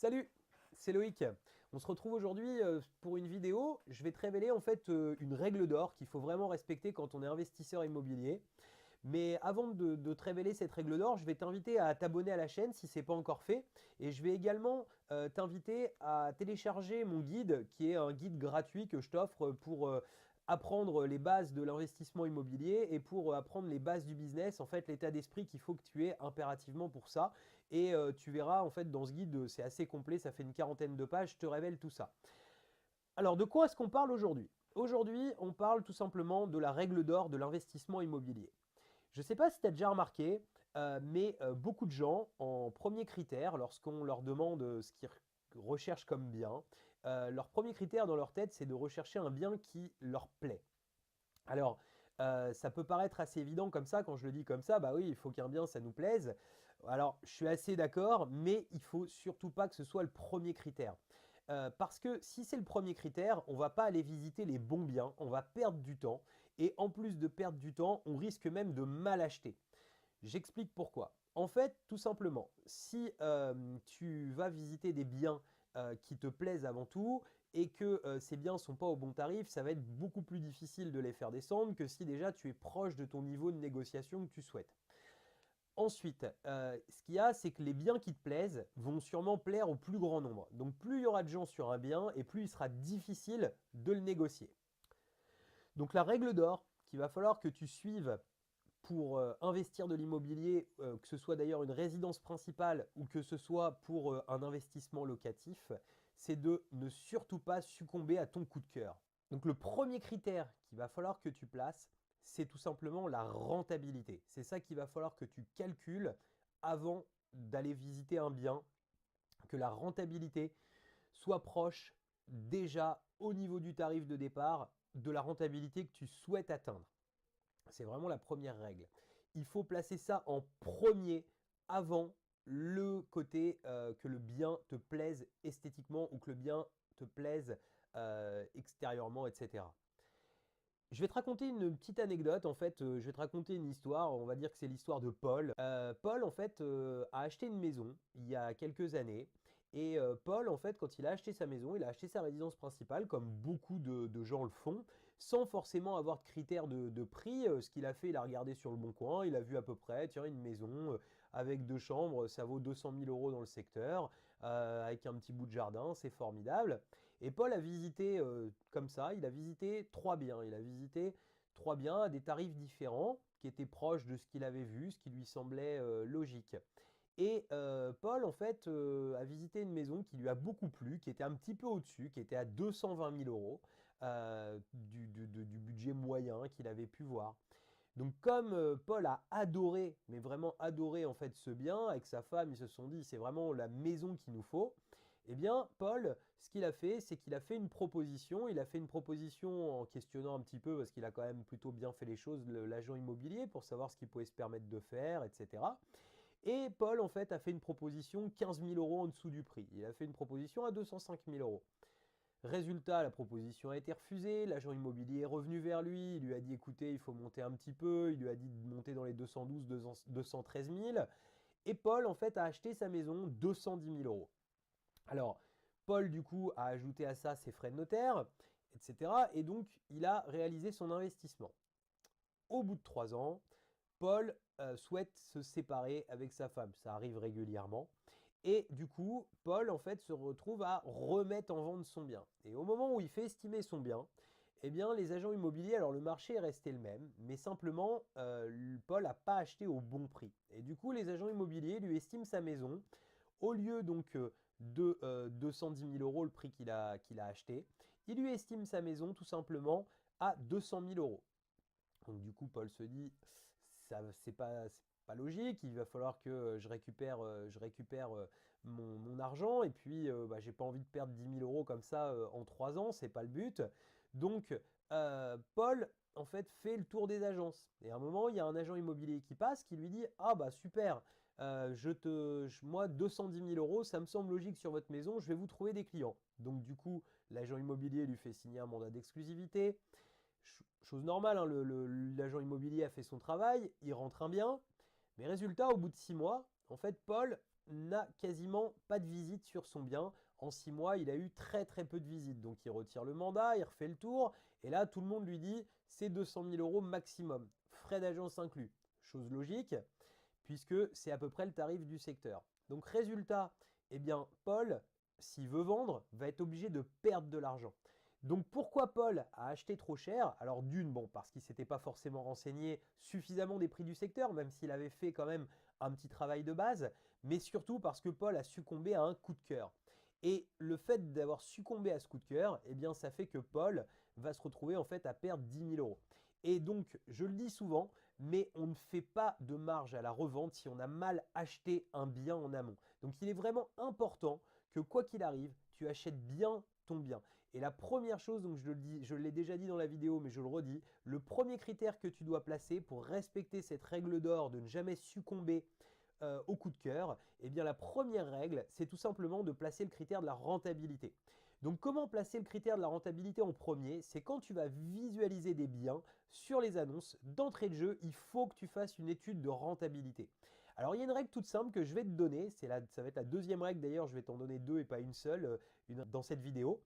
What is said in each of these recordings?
Salut, c'est Loïc. On se retrouve aujourd'hui pour une vidéo. Je vais te révéler en fait une règle d'or qu'il faut vraiment respecter quand on est investisseur immobilier. Mais avant de te révéler cette règle d'or, je vais t'inviter à t'abonner à la chaîne si ce n'est pas encore fait. Et je vais également t'inviter à télécharger mon guide, qui est un guide gratuit que je t'offre pour apprendre les bases de l'investissement immobilier et pour apprendre les bases du business, en fait l'état d'esprit qu'il faut que tu aies impérativement pour ça. Et tu verras en fait dans ce guide, c'est assez complet, ça fait une quarantaine de pages, je te révèle tout ça. Alors de quoi est-ce qu'on parle aujourd'hui? Aujourd'hui, on parle tout simplement de la règle d'or de l'investissement immobilier. Je ne sais pas si tu as déjà remarqué, mais beaucoup de gens, en premier critère, lorsqu'on leur demande ce qu'ils recherchent comme bien, leur premier critère dans leur tête, c'est de rechercher un bien qui leur plaît. Alors, ça peut paraître assez évident comme ça, quand je le dis comme ça, bah oui, il faut qu'un bien, ça nous plaise. Alors, je suis assez d'accord, mais il faut surtout pas que ce soit le premier critère. Parce que si c'est le premier critère, on va pas aller visiter les bons biens, on va perdre du temps. Et en plus de perdre du temps, on risque même de mal acheter. J'explique pourquoi. En fait, tout simplement, si tu vas visiter des biens qui te plaisent avant tout et que ces biens ne sont pas au bon tarif, ça va être beaucoup plus difficile de les faire descendre que si déjà tu es proche de ton niveau de négociation que tu souhaites. Ensuite, ce qu'il y a, c'est que les biens qui te plaisent vont sûrement plaire au plus grand nombre. Donc plus il y aura de gens sur un bien et plus il sera difficile de le négocier. Donc la règle d'or qu'il va falloir que tu suives pour investir de l'immobilier, que ce soit d'ailleurs une résidence principale ou que ce soit pour un investissement locatif, c'est de ne surtout pas succomber à ton coup de cœur. Donc le premier critère qu'il va falloir que tu places, c'est tout simplement la rentabilité. C'est ça qu'il va falloir que tu calcules avant d'aller visiter un bien, que la rentabilité soit proche déjà au niveau du tarif de départ de la rentabilité que tu souhaites atteindre. C'est vraiment la première règle. Il faut placer ça en premier avant le côté que le bien te plaise esthétiquement ou que le bien te plaise extérieurement, etc. Je vais te raconter une petite anecdote, en fait, je vais te raconter une histoire, on va dire que c'est l'histoire de Paul. Paul, en fait, a acheté une maison il y a quelques années. Et Paul, en fait, quand il a acheté sa maison, il a acheté sa résidence principale, comme beaucoup de gens le font, sans forcément avoir de critères de prix. Ce qu'il a fait, il a regardé sur le bon coin, il a vu à peu près, tiens, une maison avec 2 chambres, ça vaut 200 000 euros dans le secteur, avec un petit bout de jardin, c'est formidable. Et Paul a visité comme ça, il a visité 3 biens. Il a visité 3 biens à des tarifs différents qui étaient proches de ce qu'il avait vu, ce qui lui semblait logique. Et Paul, en fait, a visité une maison qui lui a beaucoup plu, qui était un petit peu au-dessus, qui était à 220 000 euros du budget moyen qu'il avait pu voir. Donc comme Paul a adoré, mais vraiment adoré en fait ce bien, avec sa femme, ils se sont dit c'est vraiment la maison qu'il nous faut. Eh bien, Paul, ce qu'il a fait, c'est qu'il a fait une proposition. Il a fait une proposition en questionnant un petit peu, parce qu'il a quand même plutôt bien fait les choses, l'agent immobilier, pour savoir ce qu'il pouvait se permettre de faire, etc. Et Paul, en fait, a fait une proposition 15 000 euros en dessous du prix. Il a fait une proposition à 205 000 euros. Résultat, la proposition a été refusée, l'agent immobilier est revenu vers lui, il lui a dit écoutez, il faut monter un petit peu, il lui a dit de monter dans les 212, 213 000, et Paul en fait a acheté sa maison 210 000 euros. Alors, Paul du coup a ajouté à ça ses frais de notaire, etc. Et donc il a réalisé son investissement. Au bout de 3 ans, Paul souhaite se séparer avec sa femme, ça arrive régulièrement. Et du coup, Paul, en fait, se retrouve à remettre en vente son bien. Et au moment où il fait estimer son bien, eh bien, les agents immobiliers, alors le marché est resté le même, mais simplement, Paul n'a pas acheté au bon prix. Et du coup, les agents immobiliers lui estiment sa maison, au lieu donc de 210 000 euros le prix qu'il a acheté, il lui estime sa maison tout simplement à 200 000 euros. Donc du coup, Paul se dit, ça, c'est pas logique, il va falloir que je récupère mon argent, et puis bah, j'ai pas envie de perdre 10 000 euros comme ça en 3 ans, c'est pas le but. Donc Paul, en fait, fait le tour des agences. Et à un moment, il y a un agent immobilier qui passe, qui lui dit, ah bah super, moi 210 000 euros, ça me semble logique sur votre maison, je vais vous trouver des clients. Donc du coup, l'agent immobilier lui fait signer un mandat d'exclusivité. Chose normale, hein, l'agent immobilier a fait son travail, il rentre un bien, mais résultat, au bout de 6 mois, en fait, Paul n'a quasiment pas de visite sur son bien. En 6 mois, il a eu très très peu de visites. Donc il retire le mandat, il refait le tour. Et là, tout le monde lui dit c'est 200 000 euros maximum, frais d'agence inclus. Chose logique, puisque c'est à peu près le tarif du secteur. Donc résultat, eh bien Paul, s'il veut vendre, va être obligé de perdre de l'argent. Donc pourquoi Paul a acheté trop cher? Alors d'une, bon, parce qu'il ne s'était pas forcément renseigné suffisamment des prix du secteur, même s'il avait fait quand même un petit travail de base, mais surtout parce que Paul a succombé à un coup de cœur. Et le fait d'avoir succombé à ce coup de cœur, eh bien ça fait que Paul va se retrouver en fait à perdre 10 000 euros. Et donc, je le dis souvent, mais on ne fait pas de marge à la revente si on a mal acheté un bien en amont. Donc, il est vraiment important que quoi qu'il arrive, tu achètes bien ton bien. Et la première chose, donc je l'ai déjà dit dans la vidéo, mais je le redis, le premier critère que tu dois placer pour respecter cette règle d'or de ne jamais succomber au coup de cœur, eh bien la première règle, c'est tout simplement de placer le critère de la rentabilité. Donc comment placer le critère de la rentabilité en premier? C'est quand tu vas visualiser des biens sur les annonces, d'entrée de jeu, il faut que tu fasses une étude de rentabilité. Alors il y a une règle toute simple que je vais te donner, ça va être la deuxième règle d'ailleurs, je vais t'en donner deux et pas une seule dans cette vidéo.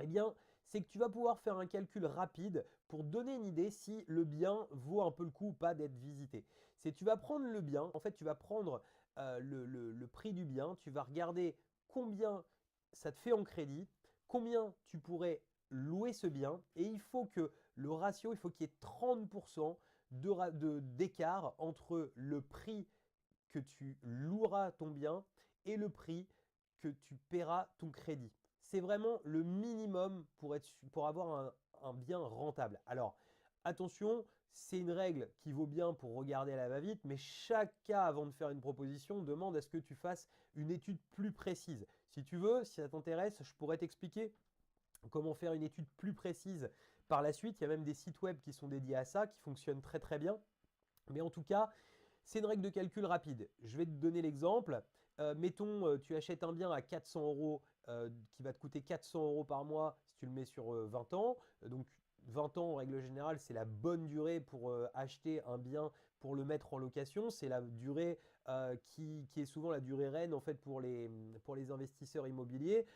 Eh bien, c'est que tu vas pouvoir faire un calcul rapide pour donner une idée si le bien vaut un peu le coup ou pas d'être visité. C'est tu vas prendre le bien, en fait tu vas prendre le prix du bien, tu vas regarder combien ça te fait en crédit, combien tu pourrais louer ce bien et il faut que le ratio, il faut qu'il y ait 30% d'écart entre le prix que tu loueras ton bien et le prix que tu paieras ton crédit. C'est vraiment le minimum pour avoir un bien rentable. Alors, attention, c'est une règle qui vaut bien pour regarder à la va-vite, mais chaque cas avant de faire une proposition demande à ce que tu fasses une étude plus précise. Si tu veux, si ça t'intéresse, je pourrais t'expliquer comment faire une étude plus précise par la suite. Il y a même des sites web qui sont dédiés à ça, qui fonctionnent très très bien. Mais en tout cas, c'est une règle de calcul rapide. Je vais te donner l'exemple. Mettons, tu achètes un bien à 400 euros qui va te coûter 400 euros par mois si tu le mets sur 20 ans. Donc 20 ans en règle générale, c'est la bonne durée pour acheter un bien pour le mettre en location. C'est la durée qui est souvent la durée reine en fait pour les investisseurs immobiliers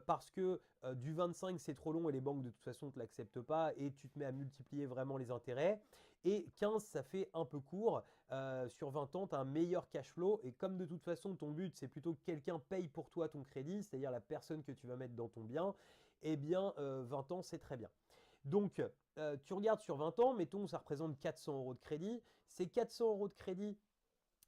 parce que du 25 c'est trop long et les banques de toute façon ne te l'acceptent pas et tu te mets à multiplier vraiment les intérêts. Et 15 ça fait un peu court. Sur 20 ans, tu as un meilleur cash flow et comme de toute façon ton but c'est plutôt que quelqu'un paye pour toi ton crédit, c'est-à-dire la personne que tu vas mettre dans ton bien, eh bien 20 ans c'est très bien. Donc tu regardes sur 20 ans, mettons ça représente 400 euros de crédit. Ces 400 euros de crédit,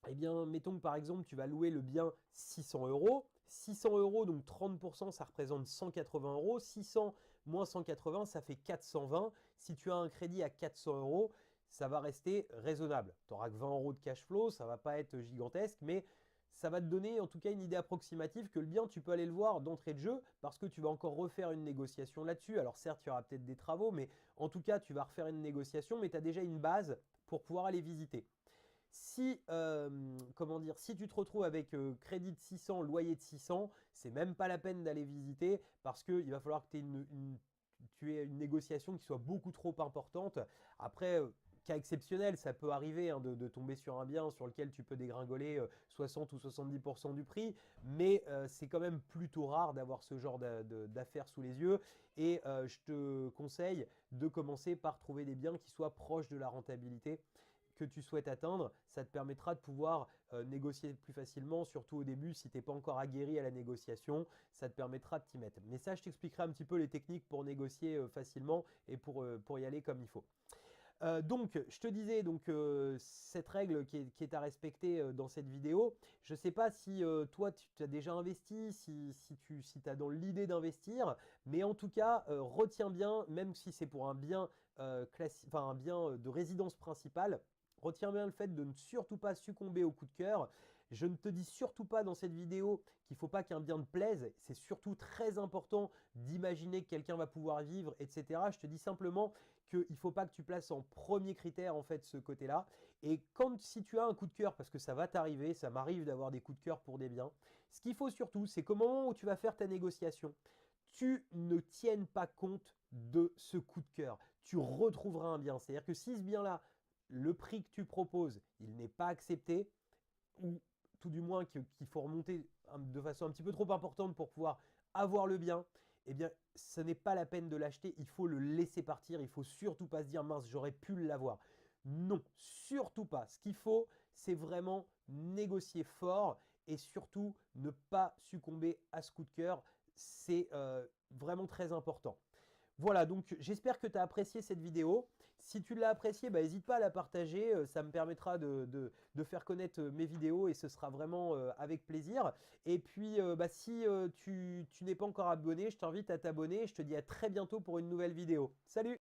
eh bien mettons que par exemple tu vas louer le bien 600 euros. 600 euros, donc 30%, ça représente 180 euros. 600 moins 180, ça fait 420. Si tu as un crédit à 400 euros, ça va rester raisonnable. Tu n'auras que 20 euros de cash flow, ça ne va pas être gigantesque, mais ça va te donner en tout cas une idée approximative que le bien, tu peux aller le voir d'entrée de jeu parce que tu vas encore refaire une négociation là-dessus. Alors certes, il y aura peut-être des travaux, mais en tout cas, tu vas refaire une négociation, mais tu as déjà une base pour pouvoir aller visiter. Si, comment dire, si tu te retrouves avec crédit de 600, loyer de 600, c'est même pas la peine d'aller visiter parce qu'il va falloir que tu aies une négociation qui soit beaucoup trop importante. Après, cas exceptionnel, ça peut arriver hein, de tomber sur un bien sur lequel tu peux dégringoler 60 ou 70% du prix, mais c'est quand même plutôt rare d'avoir ce genre d'affaires sous les yeux. Et je te conseille de commencer par trouver des biens qui soient proches de la rentabilité que tu souhaites atteindre. Ça te permettra de pouvoir négocier plus facilement, surtout au début si tu n'es pas encore aguerri à la négociation, ça te permettra de t'y mettre. Mais ça, je t'expliquerai un petit peu les techniques pour négocier facilement et pour y aller comme il faut. Donc, je te disais donc cette règle qui est à respecter dans cette vidéo. Je ne sais pas si toi, tu as déjà investi, si tu as dans l'idée d'investir, mais en tout cas, retiens bien, même si c'est pour un bien, un bien de résidence principale, retiens bien le fait de ne surtout pas succomber au coup de cœur. Je ne te dis surtout pas dans cette vidéo qu'il ne faut pas qu'un bien te plaise. C'est surtout très important d'imaginer que quelqu'un va pouvoir vivre, etc. Je te dis simplement qu'il ne faut pas que tu places en premier critère en fait ce côté-là. Et si tu as un coup de cœur, parce que ça va t'arriver, ça m'arrive d'avoir des coups de cœur pour des biens, ce qu'il faut surtout, c'est qu'au moment où tu vas faire ta négociation, tu ne tiennes pas compte de ce coup de cœur. Tu retrouveras un bien. C'est-à-dire que si ce bien-là, le prix que tu proposes, il n'est pas accepté, ou tout du moins qu'il faut remonter de façon un petit peu trop importante pour pouvoir avoir le bien, eh bien, ce n'est pas la peine de l'acheter. Il faut le laisser partir. Il ne faut surtout pas se dire mince, j'aurais pu l'avoir. Non, surtout pas. Ce qu'il faut, c'est vraiment négocier fort et surtout ne pas succomber à ce coup de cœur. C'est vraiment très important. Voilà, donc j'espère que tu as apprécié cette vidéo. Si tu l'as appréciée, n'hésite pas à la partager. Ça me permettra de faire connaître mes vidéos et ce sera vraiment avec plaisir. Et puis, si tu n'es pas encore abonné, je t'invite à t'abonner. Je te dis à très bientôt pour une nouvelle vidéo. Salut!